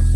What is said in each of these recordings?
आप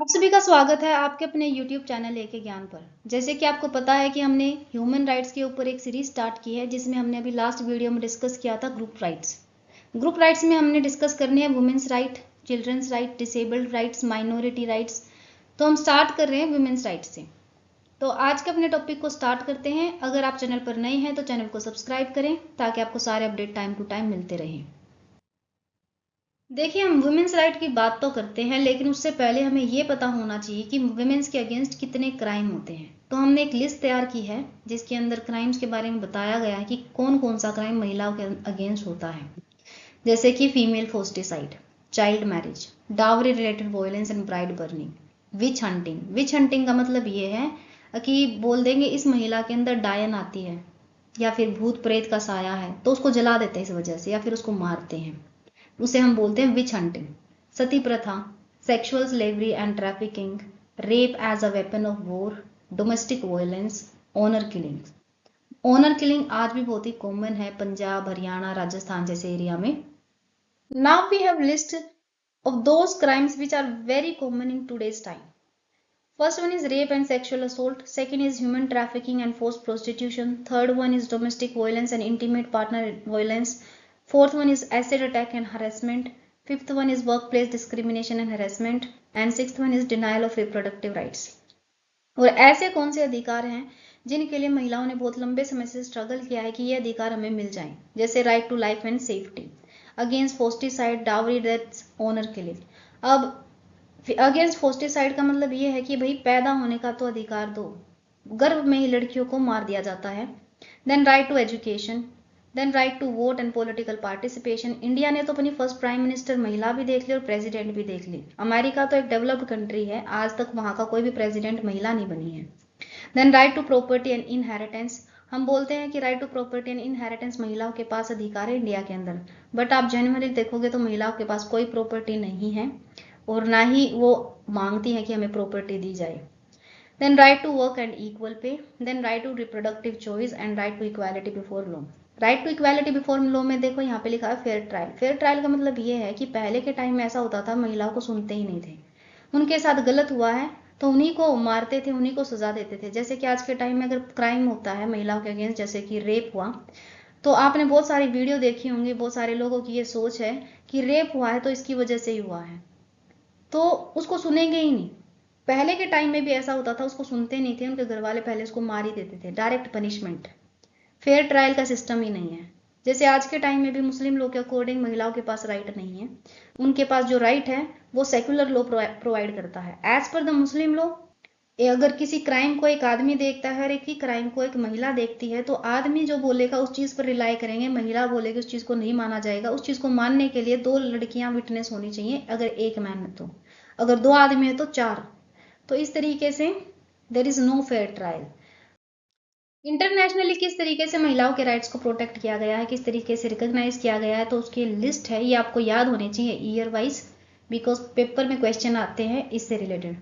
सभी का स्वागत है आपके अपने YouTube चैनल एक ज्ञान पर। जैसे कि आपको पता है कि हमने ह्यूमन राइट्स के ऊपर एक सीरीज स्टार्ट की है, जिसमें हमने अभी लास्ट वीडियो में डिस्कस किया था ग्रुप राइट्स। ग्रुप राइट्स में हमने डिस्कस करनी है women's right, children's right, disabled rights, minority rights. तो हम स्टार्ट कर रहे हैं वुमेन्स राइट्स से। तो आज के अपने टॉपिक को स्टार्ट करते हैं। अगर आप चैनल पर नए हैं तो चैनल को सब्सक्राइब करें ताकि आपको सारे अपडेट टाइम टू टाइम मिलते रहें। देखिए, हम वुमेन्स राइट की बात तो करते हैं, लेकिन उससे पहले हमें ये पता होना चाहिए कि वुमेन्स के अगेंस्ट कितने क्राइम होते हैं। तो हमने एक लिस्ट तैयार की है जिसके अंदर क्राइम्स के बारे में बताया गया है कि कौन कौन सा क्राइम महिलाओं के अगेंस्ट होता है। जैसे कि female foeticide, child marriage, dowry related violence and bride burning, witch hunting. Witch hunting का मतलब ये है कि बोल देंगे इस महिला के अंदर डायन आती है या फिर भूत प्रेत का साया है, तो उसको जला देते हैं इस वजह से, या फिर उसको मारते हैं, उसे हम बोलते हैं विच हंटिंग। सती प्रथा, sexual slavery and trafficking, rape as a weapon of war, domestic violence, honour killing. Honour killing आज भी बहुत ही कॉमन है पंजाब, हरियाणा, राजस्थान जैसे एरिया में। Now we have list of those crimes which are very common in today's time. First one is rape and sexual assault. Second is human trafficking and forced prostitution. Third one is domestic violence and intimate partner violence. Fourth one is acid attack and harassment. Fifth one is workplace discrimination and harassment. And sixth one is denial of reproductive rights. और ऐसे कौन से अधिकार हैं जिनके लिए महिलाओं ने बहुत लंबे समय से स्ट्रगल किया है कि ये अधिकार हमें मिल जाएं, जैसे right to life and safety, against foeticide, dowry deaths, honour killing. अब अगेंस्ट फोस्टिसाइड का मतलब ये है कि भाई पैदा होने का तो अधिकार दो, गर्भ में ही लड़कियों को मार दिया जाता है। Then right to education, then right to vote and political participation. India ने तो अपनी फर्स्ट प्राइम मिनिस्टर महिला भी देख ली और प्रेसिडेंट भी देख ली। अमेरिका तो एक डेवलप्ड कंट्री है, आज तक वहां का कोई भी प्रेसिडेंट महिला नहीं बनी है। Then right to property and inheritance. हम बोलते हैं कि right to property and inheritance महिलाओं के पास अधिकार है इंडिया के अंदर, बट आप जनरली देखोगे तो महिलाओं के पास कोई प्रॉपर्टी नहीं है और ना ही वो मांगती हैं कि हमें प्रॉपर्टी दी जाए। Then right to work and equal pay, then right to reproductive choice and right to equality before law. Right to equality before law में देखो यहाँ पे लिखा है फेयर ट्रायल। फेयर ट्रायल का मतलब ये है कि पहले के टाइम में ऐसा होता था महिलाओं को सुनते ही नहीं थे, उनके साथ गलत हुआ है तो उन्हीं को मारते थे, उन्हीं को सजा देते थे। जैसे कि आज के टाइम में अगर क्राइम होता है महिलाओं के अगेंस्ट, जैसे कि रेप हुआ, तो आपने बहुत सारी वीडियो देखी होंगी, बहुत सारे लोगों की ये सोच है कि रेप हुआ है तो इसकी वजह से ही हुआ है, तो उसको सुनेंगे ही नहीं। पहले के टाइम में भी ऐसा होता था, उसको सुनते नहीं थे, उनके घर वाले पहले उसको मार ही देते थे, डायरेक्ट पनिशमेंट। फेयर ट्रायल का सिस्टम ही नहीं है। जैसे आज के टाइम में भी मुस्लिम लॉ के अकॉर्डिंग महिलाओं के पास राइट नहीं है, उनके पास जो राइट है वो सेक्युलर लॉ प्रोवाइड करता है। As per the Muslim law, अगर किसी क्राइम को एक आदमी देखता है और एक ही क्राइम को एक महिला देखती है, तो आदमी जो बोलेगा उस चीज पर रिलाई करेंगे, महिला बोलेगी उस चीज को नहीं माना जाएगा। उस चीज को मानने के लिए दो लड़कियां विटनेस होनी चाहिए, अगर एक मैन है तो, अगर दो आदमी है तो चार। तो इस तरीके से there is no fair trial. Internationally किस तरीके से महिलाओं के राइट्स को प्रोटेक्ट किया गया है, किस तरीके से रिकॉग्नाइज किया गया है, तो उसकी लिस्ट है, ये आपको याद होनी चाहिए ईयर वाइज, बिकॉज पेपर में क्वेश्चन आते हैं इससे रिलेटेड।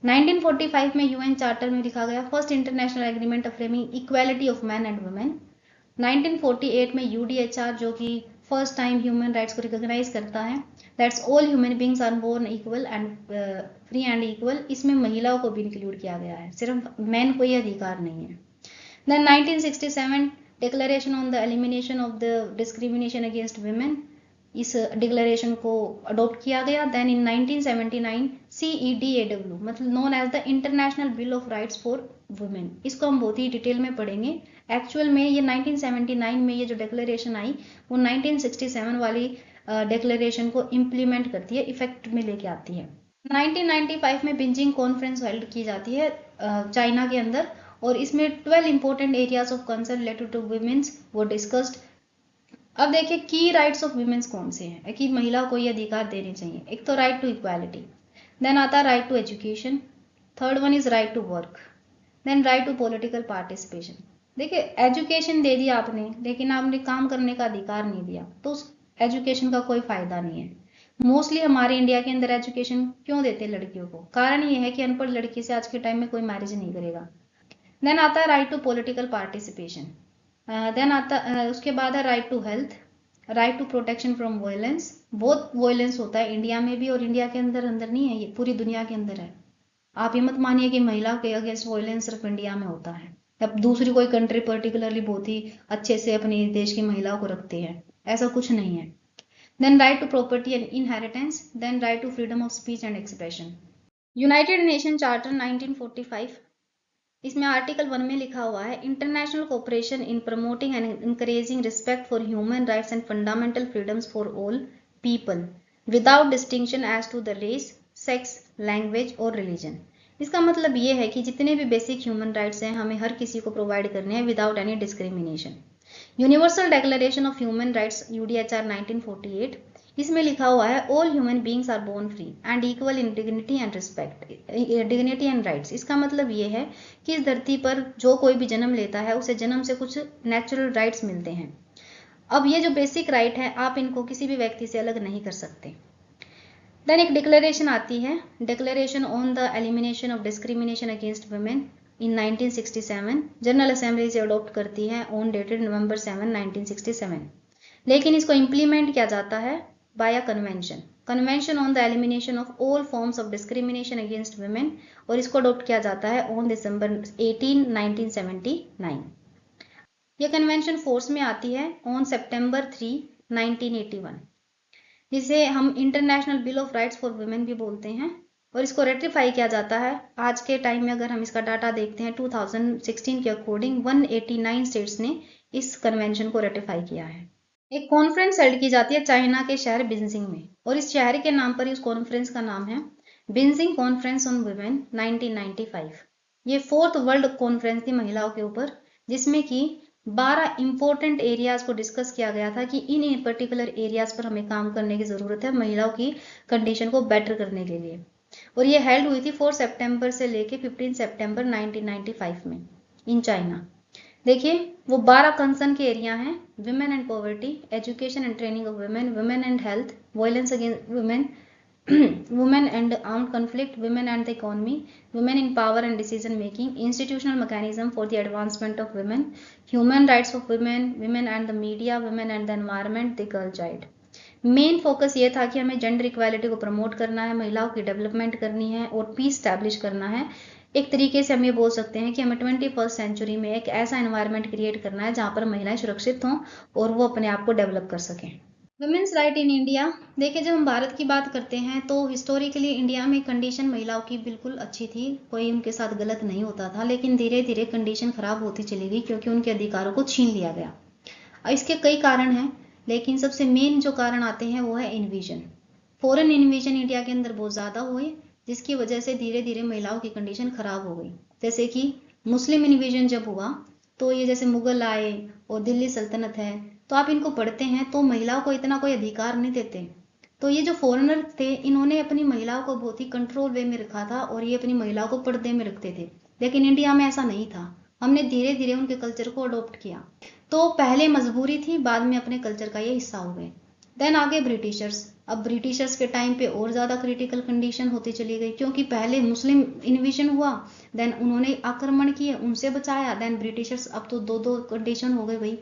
1945 में यूएन चार्टर में लिखा गया first international agreement of framing equality of man and women. 1948 में यूडीएचआर, जो कि फर्स्ट टाइम ह्यूमन राइट्स को रिकॉग्नाइज करता है, that's all human beings are born equal and free and equal. इसमें महिलाओं को भी इंक्लूड किया गया है, सिर्फ मैन को ये अधिकार नहीं है। Then 1967 Declaration on the Elimination of the Discrimination Against Women, इस डिक्लेरेशन को अडॉप्ट किया गया। देन इन 1979 CEDAW, मतलब known as the international bill of rights for women. इसको हम बहुत ही डिटेल में पढ़ेंगे। एक्चुअल में ये 1979 में ये जो डिक्लेरेशन आई वो 1967 वाली डिक्लेरेशन को इम्प्लीमेंट करती है, इफेक्ट में लेके आती है। 1995 में बीजिंग कॉन्फ्रेंस हेल्ड की जाती है चाइना के अंदर, और इसमें 12 important areas of concern related to women's वो डिस्कस्ड। अब देखिए की राइट्स ऑफ वुमेन्स कौन से हैं कि महिला को ये अधिकार देने चाहिए। एक तो राइट टू इक्वालिटी, देन आता है right to education, third one is right to work, then right to political participation. देखिए एजुकेशन दे दिया आपने, लेकिन आपने काम करने का अधिकार नहीं दिया, तो उस एजुकेशन का कोई फायदा नहीं है। मोस्टली हमारे इंडिया के अंदर एजुकेशन क्यों देते हैं लड़कियों को, कारण ये है कि अनपढ़ लड़की से आज के टाइम में कोई मैरिज नहीं करेगा। देन आता है right to political participation. Then आता उसके बाद है right to health, right to protection from violence. बहुत वायलेंस होता है इंडिया में भी, और इंडिया के अंदर अंदर नहीं है, ये पूरी दुनिया के अंदर है। आप ये मत मानिए कि महिला के अगेंस्ट वायलेंस सिर्फ इंडिया में होता है, अब दूसरी कोई कंट्री पर्टिकुलरली बहुत ही अच्छे से अपने देश की महिलाओं को रखती है, ऐसा कुछ नहीं है। Then right to property and inheritance, then right to freedom of speech and expression. United Nation charter 1945, इसमें आर्टिकल 1 में लिखा हुआ है, international cooperation in promoting and encouraging respect for human rights and fundamental freedoms for all people without distinction as to the race, sex, language और religion. इसका मतलब ये है कि जितने भी बेसिक ह्यूमन राइट्स हैं हमें हर किसी को प्रोवाइड करने हैं without any discrimination. Universal declaration of human rights UDHR 1948, इसमें लिखा हुआ है, all human beings are born free and equal in dignity and respect, dignity and rights. इसका मतलब ये है कि इस धरती पर जो कोई भी जन्म लेता है उसे जन्म से कुछ नेचुरल राइट्स मिलते हैं। अब ये जो बेसिक राइट है आप इनको किसी भी व्यक्ति से अलग नहीं कर सकते। देन एक डिक्लेरेशन आती है, declaration on the elimination of discrimination against women in 1967, general assembly से अडॉप्ट करती है ऑन डेटेड नवंबर 7, 1967। लेकिन इसको इम्प्लीमेंट किया जाता है by a convention, convention on the elimination of all forms of discrimination against women, और इसको अडॉप्ट किया जाता है ऑन दिसंबर 18, 1979। यह कन्वेंशन फोर्स में आती है ऑन सितंबर 3, 1981, जिसे हम international bill of rights for women भी बोलते हैं, और इसको रेटिफाई किया जाता है। आज के टाइम में अगर हम इसका डाटा देखते हैं 2016 के अकॉर्डिंग 189 स्टेट्स ने इस कन्वेंशन को रेटिफाई किया है। एक कॉन्फ्रेंस हेल्ड की जाती है चाइना के शहर बिन्जिंग में, और इस शहर के नाम पर इस कॉन्फ्रेंस का नाम है बिन्जिंग कॉन्फ्रेंस ऑन वुमेन 1995। ये 4th वर्ल्ड कॉन्फ्रेंस थी महिलाओं के ऊपर, जिसमें कि 12 इंपॉर्टेंट एरियाज को डिस्कस किया गया था कि इन पर्टिकुलर एरियाज पर हमें काम करने की जरूरत है महिलाओं की कंडीशन को बेटर करने के लिए। और ये हेल्ड हुई थी 4 सितंबर से लेके 15 सितंबर 1995 में इन चाइना। देखिए वो 12 कंसर्न के एरिया हैं, women and poverty, education and training of women, women and health, violence against women, women and armed conflict, women and the economy, women in power and decision making, institutional mechanism for the advancement of women, human rights of women, women and the media, women and the environment, the girl child। Main focus ये था कि हमें gender equality को promote करना है, महिलाओं की development करनी है और पीस स्टैब्लिश करना है। एक तरीके से हम ये बोल सकते हैं कि हमें 21st सेंचुरी में एक ऐसा एनवायरनमेंट क्रिएट करना है जहाँ पर महिलाएं सुरक्षित हों और वो अपने आप को डेवलप कर सकें। वुमेन्स राइट इन इंडिया, देखिए जब हम भारत की बात करते हैं तो हिस्टोरिकली इंडिया में कंडीशन महिलाओं की बिल्कुल अच्छी थी, कोई उनके साथ गलत नहीं होता था, लेकिन धीरे धीरे कंडीशन खराब होती चली गई क्योंकि उनके अधिकारों को छीन लिया गया। इसके कई कारण हैं, लेकिन सबसे मेन जो कारण आते हैं वो है इन्विजन। फॉरेन इन्विजन इंडिया के अंदर बहुत ज़्यादा हुए, जिसकी वजह से धीरे धीरे महिलाओं की कंडीशन खराब हो गई। जैसे कि मुस्लिम इन्विजन जब हुआ तो ये जैसे मुगल आए और दिल्ली सल्तनत है, तो आप इनको पढ़ते हैं तो महिलाओं को इतना कोई अधिकार नहीं देते। तो ये जो फॉरेनर थे इन्होंने अपनी महिलाओं को बहुत ही कंट्रोल वे में रखा था और ये अपनी महिलाओं को पर्दे में रखते थे, लेकिन इंडिया में ऐसा नहीं था। हमने धीरे धीरे उनके कल्चर को अडॉप्ट किया, तो पहले मजबूरी थी, बाद में अपने कल्चर का ये हिस्सा हो गए। देन आगे ब्रिटिशर्स, अब ब्रिटिशर्स के टाइम पे और ज़्यादा क्रिटिकल कंडीशन होती चली गई क्योंकि पहले मुस्लिम इन्वेजन हुआ, देन उन्होंने आक्रमण किए, उनसे बचाया, देन ब्रिटिशर्स, अब तो दो दो कंडीशन हो गई भाई।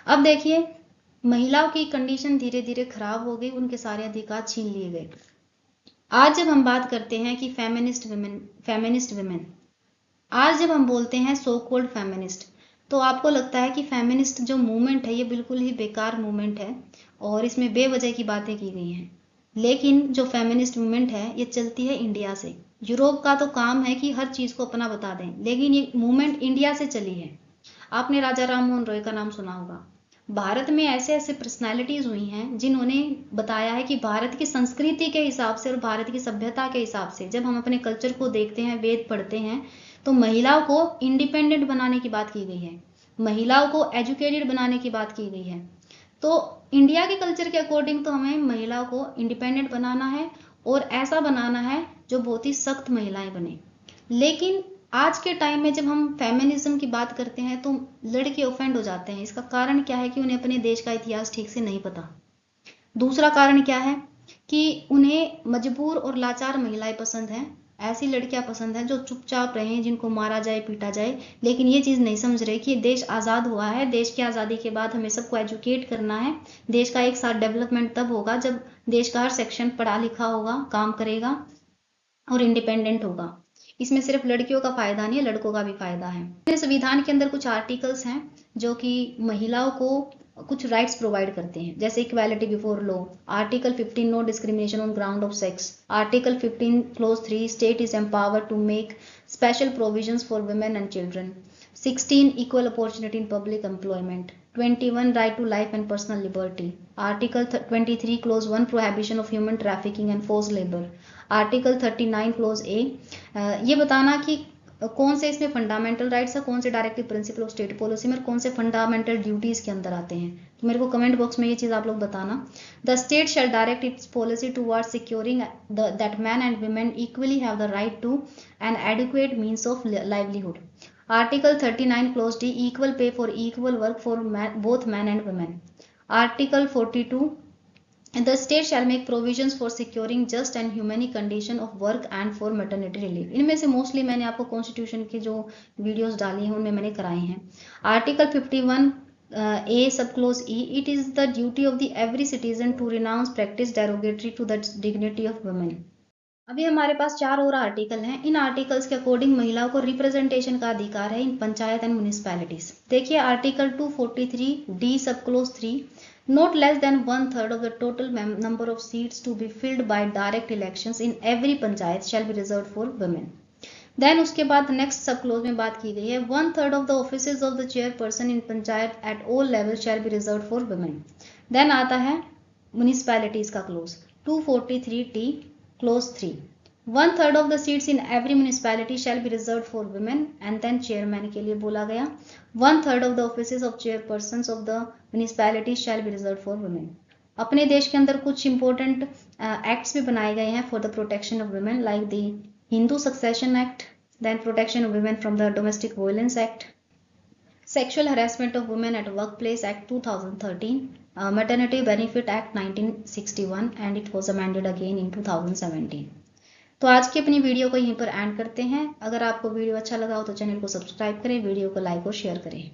अब देखिए महिलाओं की कंडीशन धीरे धीरे खराब हो गई, उनके सारे अधिकार छीन लिए गए। आज जब हम बात करते हैं कि फेमिनिस्ट वुमेन, आज जब हम बोलते हैं सो कॉल्ड फेमिनिस्ट, तो आपको लगता है कि फेमिनिस्ट जो मूवमेंट है ये बिल्कुल ही बेकार मूवमेंट है और इसमें बेवजह की बातें की गई हैं। लेकिन जो फेमिनिस्ट मूवमेंट है ये चलती है इंडिया से। यूरोप का तो काम है कि हर चीज़ को अपना बता दें, लेकिन ये मूवमेंट इंडिया से चली है। आपने राजा राम मोहन रॉय का नाम सुना होगा। भारत में ऐसे ऐसे पर्सनालिटीज हुई हैं जिन्होंने बताया है कि भारत की संस्कृति के हिसाब से और भारत की सभ्यता के हिसाब से जब हम अपने कल्चर को देखते हैं, वेद पढ़ते हैं, तो महिलाओं को इंडिपेंडेंट बनाने की बात की गई है, महिलाओं को एजुकेटेड बनाने की बात की गई है। तो इंडिया के कल्चर के अकॉर्डिंग तो हमें महिलाओं को इंडिपेंडेंट बनाना है और ऐसा बनाना है जो बहुत ही सख्त महिलाएं बने। लेकिन आज के टाइम में जब हम फेमिनिज्म की बात करते हैं तो लड़के ऑफेंड हो जाते हैं। इसका कारण क्या है कि उन्हें अपने देश का इतिहास ठीक से नहीं पता। दूसरा कारण क्या है कि उन्हें मजबूर और लाचार महिलाएं पसंद हैं ऐसी लड़कियां पसंद हैं जो चुपचाप रहें, जिनको मारा जाए पीटा जाए, लेकिन ये चीज़ नहीं समझ रहे कि देश आज़ाद हुआ है। देश की आज़ादी के बाद हमें सबको एजुकेट करना है। देश का एक साथ डेवलपमेंट तब होगा जब देश का हर सेक्शन पढ़ा लिखा होगा, काम करेगा और इंडिपेंडेंट होगा। इसमें सिर्फ लड़कियों का फायदा नहीं है, लड़कों का भी फायदा है। संविधान के अंदर कुछ आर्टिकल्स हैं जो कि महिलाओं को कुछ राइट्स प्रोवाइड करते हैं, जैसे equality before law, article 15 no discrimination on ground of sex, article 15 clause 3 state is empowered to make special provisions for women and children, 16 equal opportunity in public employment, 21 right to life and personal liberty, article 23 clause 1 prohibition of human trafficking and force labour, article 39 clause A. ये बताना कि कौन से इसमें fundamental rights है, कौन से directive principle of state policy में, और कौन से फंडामेंटल ड्यूटीज के अंदर आते हैं। तो मेरे को कमेंट बॉक्स में ये चीज़ आप लोग बताना। The state shall direct its policy towards securing that man and women equally have the right to an adequate means of livelihood, article 39 clause D equal pay for equal work for both man and women, article 42 the state shall make provisions for securing just and humane condition of work and for maternity relief। इनमें से mostly मैंने आपको constitution की जो videos डाली हैं उनमें मैंने कराए हैं। Article 51 A sub clause E, it is the duty of the every citizen to renounce practice derogatory to the dignity of women. अभी हमारे पास 4 और आर्टिकल हैं। इन आर्टिकल्स के अकॉर्डिंग महिलाओं को रिप्रेजेंटेशन का अधिकार है इन पंचायत एंड म्यूनिसिपैलिटीज। देखिए आर्टिकल 243 डी सब close 3, not less than 1/3 of the total number of seats to be filled by direct elections in every panchayat shall be reserved for women। Then उसके बाद next सब close में बात की गई है 1/3 of the offices of the chairperson in panchayat at all levels shall be reserved for women। Then आता है म्यूनिसिपैलिटीज का clause 243T clause 3, 1/3 of the seats in every municipality shall be reserved for women। And then chairman के लिए बोला गया 1/3 of the offices of chairpersons of the municipalities shall be reserved for women। अपने देश के अंदर कुछ इंपॉर्टेंट एक्ट्स भी बनाए गए हैं for the protection of women, like the Hindu succession act, then protection of women from the domestic violence act, sexual harassment of women at work place act 2013, maternity benefit act 1961 and it was amended again in 2017। तो आज की अपनी video को यहीं पर and करते हैं। अगर आपको वीडियो अच्छा लगा हो तो चैनल को सब्सक्राइब करें, वीडियो को लाइक और शेयर करें।